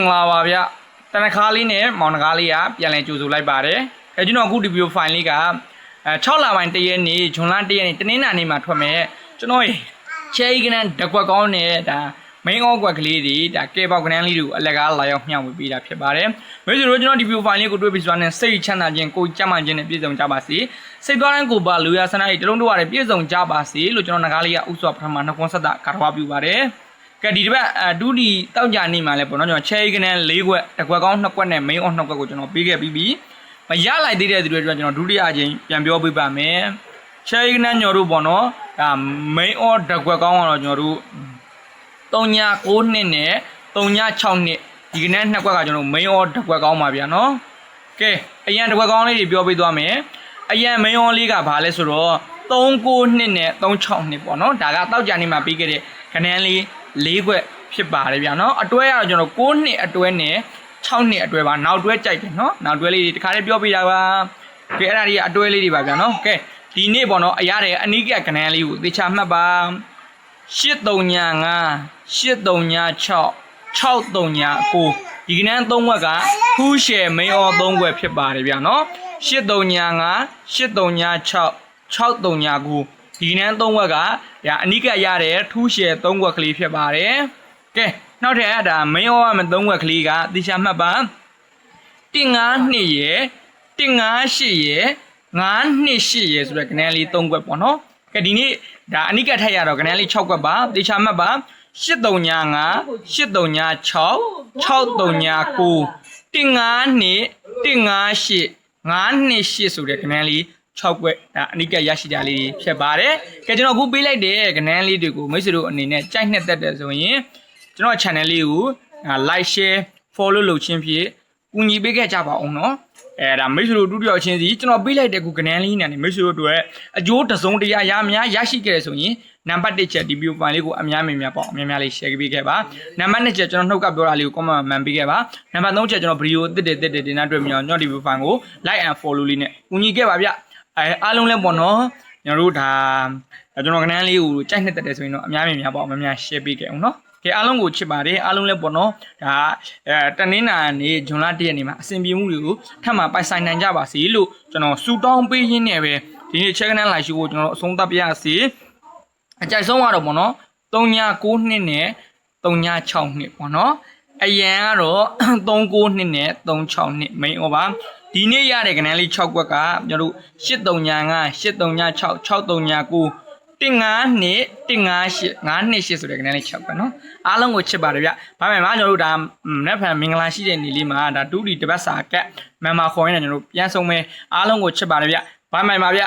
လာပါဗျတနခါလေးနဲ့မောင်နှကားလေးကပြန်လည်ကြိုဆိုလိုက်ပါတယ်ကျွန်တော်အခုဒီဗီဒီယိုဖိုင်လေးက6လပိုင်း1ရက်နေ့ဇွန်လ1ရက်နေ့တနင်္လာနေ့မှာထွက်မယ်ကျွန်တော်ချဲကနန်းတကွက်ကောင်းနဲ့ဒါမင်းအောကွက်ကလေးတွေဒါကဲပေါက်ကနန်းလေးတွေကိုအလက်ကားလာရောက်မျှဝေပေးတာဖြစ်ပါတယ်မိတ်ဆွေတို့ကျွန်တော်ဒီဗီဒီယိုဖိုင်လေးကိုတွေ့ပြီးဆိုတော့စိတ်ချမ်းသာခြင်းကိုကြမ်းမှန်ခြင်းနဲ့ပြည့်စုံကြပါစေစိတ်သွားတိုင်းကိုပါလူရဆန္ဒတွေတလုံးတဝရပြည့်စုံကြပါစေလို့ကျွန်တော်နှကားလေးကဥစွာပထမနှကွန်းဆက်တာကာထွားပြုပါတယ်ကဲဒီတစ်ပတ်ဒုတိတောက်ကြနေမှာလဲပေါ့နော်ကျွန်တော်ချဲကနန်း၄ခွက်တစ်ခွက်ကောင်း2ခွက်နဲ့ main on 2ခွက်ကိုကျွန်တော်ပေးခဲ့ပြီးပြီမရလိုက်သေးတဲ့သူတွေအတွက်ကျွန်တော်ဒုတိယအကြိမ်ပြန်ပြောပေးပါမယ်ချဲကနန်းညော်တို့ပေါ့နော်ဒါ main on တစ်ခွက်ကောင်းကတော့ကျွန်တော်တို့3.9နှစ်နဲ့3.6နှစ်ဒီကနေ့2ခွက်ကကျွန်တော် main on တစ်ခွက်ကောင်းပါဗျာနော်ကဲအရင်တစ်ခွက်ကောင်းလေးတွေပြောပေးသွားမယ်အရင် main on လေးကဘာလဲဆိုတော့3.9နှစ်နဲ့3.6နှစ်ပေါ့နော်ဒါကတောက်ကြနေမှာပြီးခဲ့တဲ့ကနန်းလေး၄ခွက်ဖြစ်ပါတယ်ဗျာနော်အတွဲကတော့ကျွန်တော်9နှစ်အတွဲနဲ့6နှစ်အတွဲပါနောက်တွဲကြိုက်တယ်နော်နောက်တွဲလေးတွေတခါလေးပြောပြတာပါကဲအဲ့ဒါတွေကအတွဲလေးတွေပါဗျာနော်ကဲဒီနေ့ပေါ့နော်အရတဲ့အနိကကနန်းလေးကိုသေချာမှတ်ပါ835 836 639ဒီကနန်း3ခွက်ကဖူးရှယ်မင်းအော3ခွက်ဖြစ်ပါတယ်ဗျာနော်835 836 639ဒီနန်း3ခွက်ကဒါအနိကရတဲ့ထူးရှယ်3ခွက်ကလေးဖြစ်ပါတယ်ကဲနောက်ထပ်ဒါမင်းရောမ3ခွက်ကလေးကတိကျမှတ်ပါ152ရယ်158ရယ်928ရယ်ဆိုတဲ့ကနန်းလေး3ခွက်ပေါ့နော်ကဲဒီနေ့ဒါအနိကထက်ရတော့ကနန်းလေး6ခွက်ပါတိကျမှတ်ပါ835 836 639 152 158 928ဆိုတဲ့ကနန်းလေး6ခွက်ဒါအနိကရရှိတာလေးဖြစ်ပါတယ်ကဲကျွန်တော်အခုပေးလိုက်တဲ့ကနန်းလေးတွေကိုမိတ်ဆွေတို့အနေနဲ့ကြိုက်နှစ်သက်တယ်ဆိုရင်ကျွန်တော် channel လေးကို like share follow လုပ်ခြင်းဖြင့်ကူညီပေးခဲ့ကြပါအောင်နော်ဒါမိတ်ဆွေတို့ဒုတိယချင်းစီကျွန်တော်ပေးလိုက်တဲ့ခုကနန်းလေးနဲ့မိတ်ဆွေတို့အတွက်အကျိုးတစုံတရာရများရရှိခဲ့တယ်ဆိုရင်နံပါတ်1ချက်ဒီဗီဒီယိုဖိုင်လေးကိုအများများပေါ့အများများလေး share ပေးခဲ့ပါနံပါတ်2ချက်ကျွန်တော်နှုတ်ကပြောတာလေးကို comment မှန်ပေးခဲ့ပါနံပါတ်3ချက်ကျွန်တော်ဗီဒီယိုတစ်တင်တင်တွေ့မြင်အောင်ကျွန်တော်ဒီဗီဒီယိုဖိုင်ကို like and follow လေးနဲ့ကူညီခဲ့ပါဗျအားလုံးလည်းပေါ့နော်ကျွန်တော်တို့ဒါကျွန်တော်ကနန်းလေးကိုကြိုက်နှစ်သက်တယ်ဆိုရင်တော့အများများပေါ့အများများ share ပေးခဲ့အောင်နော်ကဲအားလုံးကိုချစ်ပါတယ်အားလုံးလည်းပေါ့နော်ဒါတနင်္လာနေ့ဇွန်လ1ရက်နေ့မှာအစဉ်ပြေမှုတွေကိုထပ်မံပိုင်ဆိုင်နိုင်ကြပါစေလို့ကျွန်တော်ဆုတောင်းပေးရင်းနဲ့ပဲဒီနေ့ချက်ကနန်းလိုက်ရှိဖို့ကျွန်တော်အဆုံးသတ်ပြရစီအကြိုက်ဆုံးကတော့ပေါ့နော်3.9နှစ်နဲ့3.6နှစ်ပေါ့နော်အရန်ကတော့3.9နှစ်နဲ့3.6နှစ် main over ဒီနေ့ရတဲ့ကနန်းလေး6ခွက်ကကျွန်တော်တို့835 836 639 152 158 928ဆိုတဲ့ကနန်းလေး6ခွက်နော်အားလုံးကိုချစ်ပါတယ်ဗျဘာမှမကျွန်တော်တို့ဒါနက်ဖန်မင်္ဂလာရှိတဲ့နေ့လေးမှာဒါ2ဒီတပတ်စာကက်မန်မာခေါ်ရင်းနဲ့ကျွန်တော်တို့ပြန်ဆုံးမယ်အားလုံးကိုချစ်ပါတယ်ဗျဘာမှမပါဗျ